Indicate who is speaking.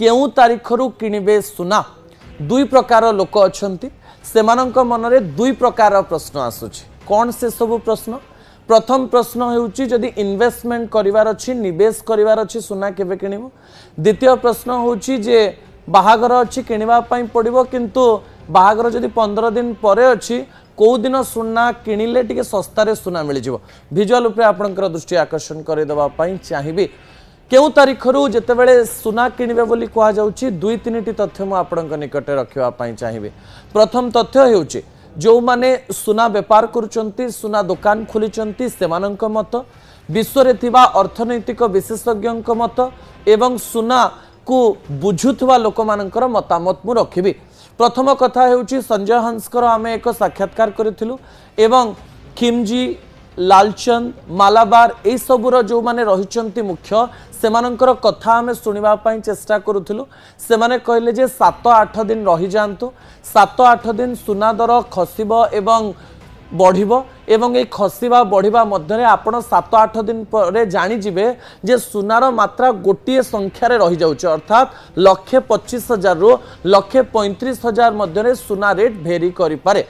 Speaker 1: केउ तारीखरु किणिबे सुना दुई प्रकार लोक अछंती सेमानंक मनरे दुई प्रकार प्रश्न आसुछि। कौन से सब प्रश्न? प्रथम प्रश्न हेउछि जदि इन्वेस्टमेंट करिवार अछि निवेश करिवार अछि सुना केबे किणिबो। द्वितीय प्रश्न होछि जे बाहागर अछि किणिबा पई पड़िबो किंतु बाहागर जदि 15 दिन परे अछि को दिन सुना किणिले टिके सस्तारे सुना मिल जिवो। विजुअल उपरे आपनकर दृष्टि आकर्षण करे दबा पई चाहिबी। केउ तारीखरु जेतेबेले सुना किणिबे बोली कहा जाउछि दुई तीनिटी तथ्य मु आपनक निकटे रखिबा पई चाहिबी। प्रथम तथ्य हेउछि जो माने सुना व्यापार करुचंती सुना दुकान खोलिचंती सेमानंक मत विश्व रे थिबा अर्थनैतिक विशेषज्ञंक मत एवं सुना को बुझुथवा लोक मानकर मतामत मु रखिबी। प्रथम कथा हेउछि संजय हंसकर आमे एक साक्षात्कार करिथिलु एवं खिमजी लालचंद मालाबार ए सबुर जो माने रहिचंती मुख्य सेमानंकर कथा आमे सुनिबा पई चेष्टा करूथिलु। सेमाने कहले जे 7-8 दिन रहि जांतु 7-8 दिन सुना दर खसिबो एवं बढ़िबो एवं ए खसिबा बढ़िबा मध्यरे आपण 7-8 दिन परे जानि जिवे जे सुनार मात्रा गोटिए संख्या रे रहि जाउछ अर्थात 1,25,000 रु 1,35,000 मध्यरे सुना रेट भेरी करि पारे।